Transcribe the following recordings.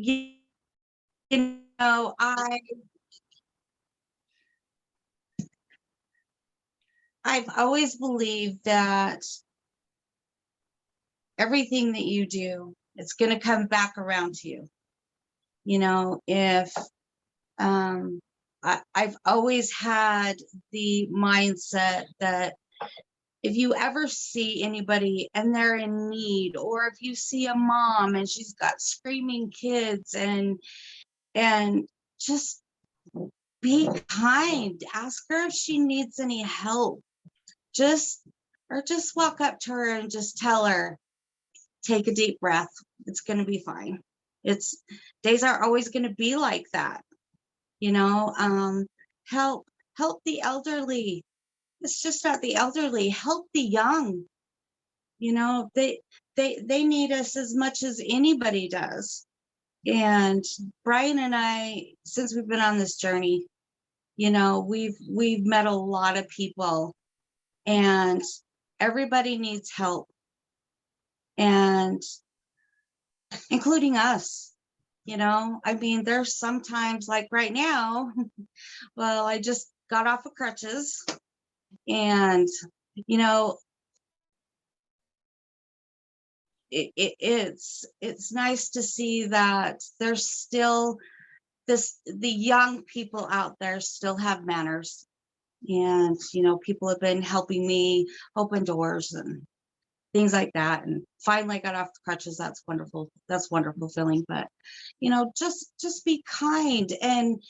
you, you know, I've always believed that everything that you do, it's going to come back around to you. You know, if I've always had the mindset that if you ever see anybody and they're in need, or if you see a mom and she's got screaming kids, and just be kind, ask her if she needs any help, just walk up to her and just tell her, take a deep breath, it's going to be fine. It's days are always going to be like that, you know. Help the elderly. It's just not the elderly, help the young. You know, they need us as much as anybody does. And Brian and I, since we've been on this journey, you know, we've met a lot of people, and everybody needs help, and including us. You know, I mean, there's sometimes like right now, well, I just got off of crutches, and you know, it's nice to see that there's still the young people out there still have manners, and you know, people have been helping me open doors and things like that, and finally got off the crutches. That's wonderful. That's wonderful feeling. But you know, just be kind, and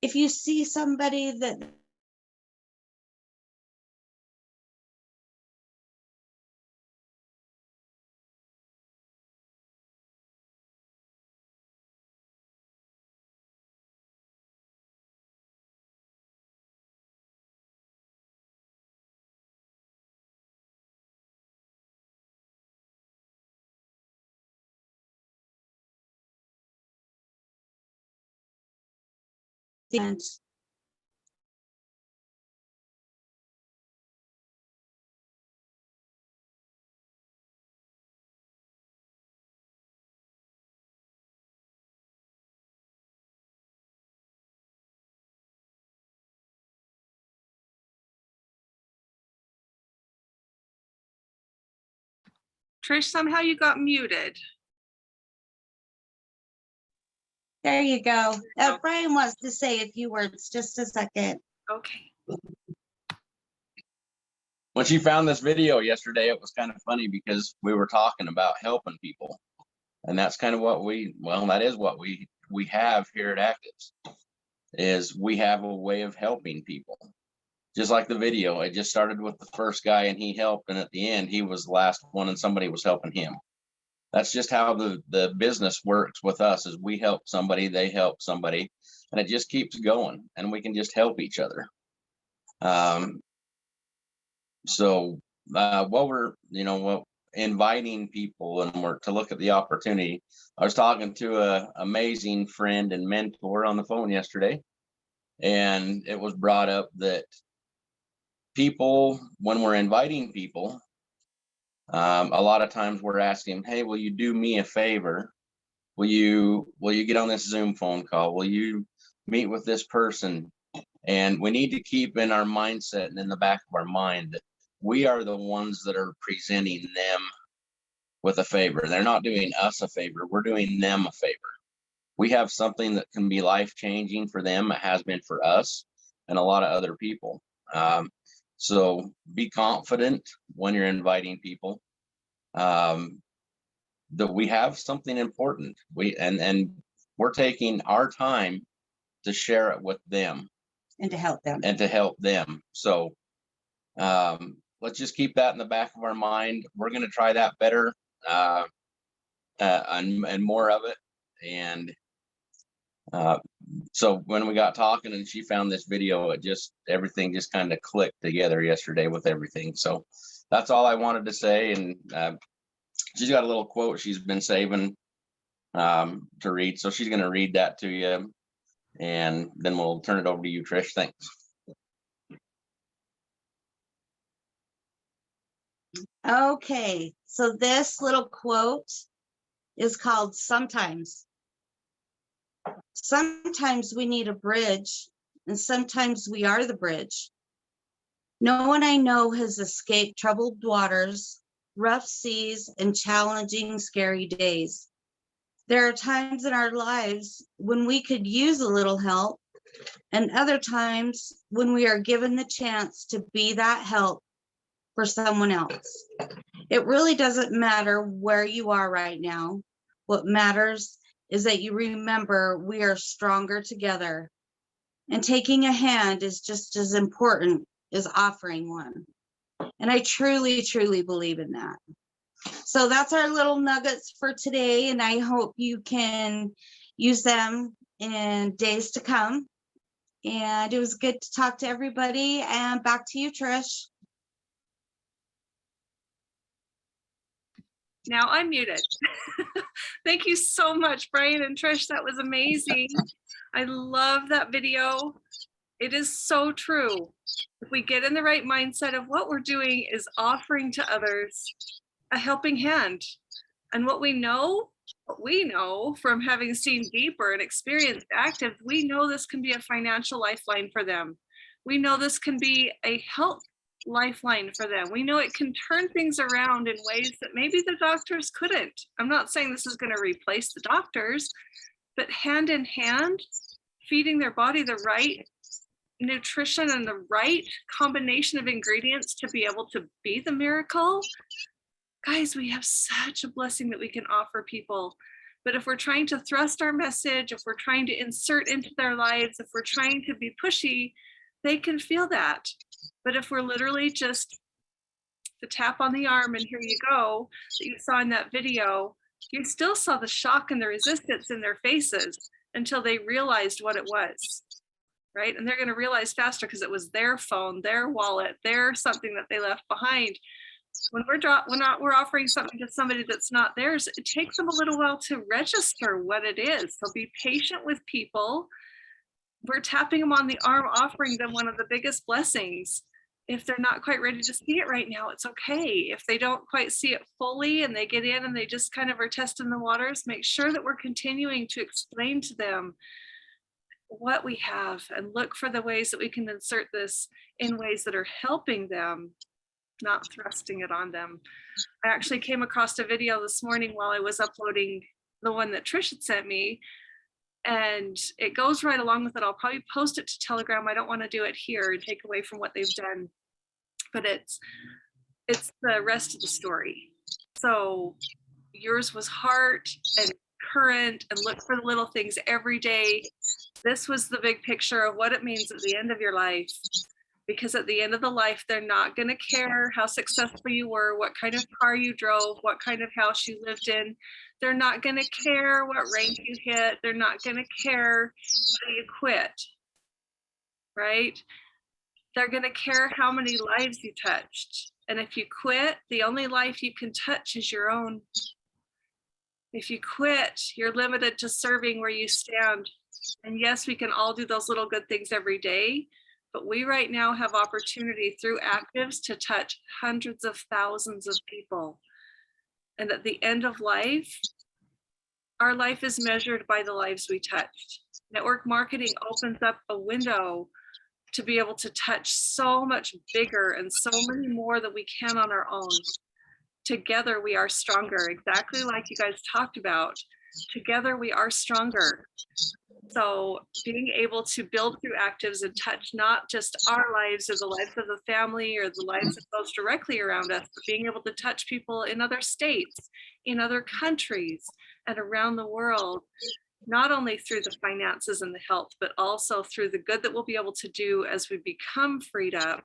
if you see somebody that and Trish, somehow you got muted. there you go. Brian wants to say a few words. Just a second. Okay. When she found this video yesterday, it was kind of funny because we were talking about helping people. And that's kind of what that is what we have here at Actives, is we have a way of helping people. Just like the video, it just started with the first guy and he helped, and at the end he was the last one and somebody was helping him. That's just how the business works with us, is we help somebody, they help somebody, and it just keeps going, and we can just help each other. So while we're inviting people and we're to look at the opportunity, I was talking to a amazing friend and mentor on the phone yesterday, and it was brought up that people, when we're inviting people, a lot of times we're asking, hey, will you do me a favor? Will you get on this Zoom phone call? Will you meet with this person? And we need to keep in our mindset and in the back of our mind that we are the ones that are presenting them with a favor. They're not doing us a favor. We're doing them a favor. We have something that can be life-changing for them. It has been for us and a lot of other people. So be confident when you're inviting people, that we have something important. And we're taking our time to share it with them And to help them. So let's just keep that in the back of our mind. We're going to try that better, and more of it. And so when we got talking and she found this video, everything just kind of clicked together yesterday with everything. So that's all I wanted to say. And she's got a little quote she's been saving to read. So she's going to read that to you, and then we'll turn it over to you, Trish. Thanks. Okay, so this little quote is called sometimes. Sometimes we need a bridge, and sometimes we are the bridge. No one I know has escaped troubled waters, rough seas, and challenging, scary days. There are times in our lives when we could use a little help, and other times when we are given the chance to be that help for someone else. It really doesn't matter where you are right now. What matters is that you remember we are stronger together, and taking a hand is just as important as offering one. And I truly, truly believe in that. So that's our little nuggets for today, and I hope you can use them in days to come. And it was good to talk to everybody, and back to you, Trish. Now I'm muted. Thank you so much, Brian and Trish. That was amazing. I love that video. It is so true. If we get in the right mindset of what we're doing is offering to others a helping hand. And what we know from having seen deeper and experienced active, we know this can be a financial lifeline for them. We know this can be a health lifeline for them. We know it can turn things around in ways that maybe the doctors couldn't. I'm not saying this is going to replace the doctors, but hand in hand, feeding their body the right nutrition and the right combination of ingredients to be able to be the miracle. Guys, we have such a blessing that we can offer people. But if we're trying to thrust our message, if we're trying to insert into their lives, if we're trying to be pushy, they can feel that. But if we're literally just the tap on the arm and here you go, that you saw in that video, you still saw the shock and the resistance in their faces until they realized what it was, right? And they're going to realize faster because it was their phone, their wallet, their something that they left behind. When we're offering something to somebody that's not theirs, it takes them a little while to register what it is. So be patient with people. We're tapping them on the arm, offering them one of the biggest blessings. If they're not quite ready to see it right now, it's okay. If they don't quite see it fully and they get in and they just kind of are testing the waters, make sure that we're continuing to explain to them what we have and look for the ways that we can insert this in ways that are helping them, not thrusting it on them. I actually came across a video this morning while I was uploading the one that Trish had sent me, and it goes right along with it. I'll probably post it to Telegram. I don't want to do it here and take away from what they've done, but it's the rest of the story. So yours was heart and current and look for the little things every day. This was the big picture of what it means at the end of your life. Because at the end of the life, they're not going to care how successful you were, what kind of car you drove, what kind of house you lived in. They're not going to care what rank you hit. They're not going to care whether you quit, right? They're going to care how many lives you touched. And if you quit, the only life you can touch is your own. If you quit, you're limited to serving where you stand. And yes, we can all do those little good things every day. But we right now have opportunity through actives to touch hundreds of thousands of people. And at the end of life, our life is measured by the lives we touched. Network marketing opens up a window to be able to touch so much bigger and so many more than we can on our own. Together we are stronger, exactly like you guys talked about. Together we are stronger. So being able to build through actives and touch not just our lives or the lives of the family or the lives of those directly around us, but being able to touch people in other states, in other countries, and around the world, not only through the finances and the health, but also through the good that we'll be able to do as we become freed up,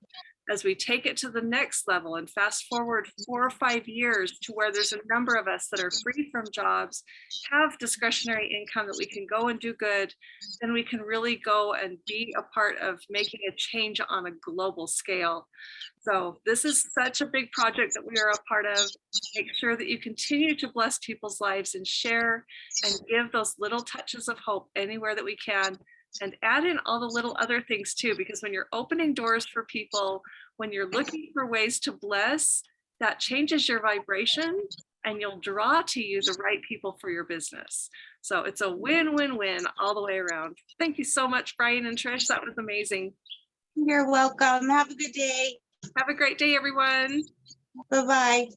as we take it to the next level and fast forward 4 or 5 years to where there's a number of us that are free from jobs, have discretionary income that we can go and do good, then we can really go and be a part of making a change on a global scale. So this is such a big project that we are a part of. Make sure that you continue to bless people's lives and share and give those little touches of hope anywhere that we can. And add in all the little other things too, because when you're opening doors for people, when you're looking for ways to bless, that changes your vibration and you'll draw to you the right people for your business. So it's a win-win-win all the way around. Thank you so much, Brian and Trish. That was amazing. You're welcome. Have a good day. Have a great day, everyone. Bye-bye.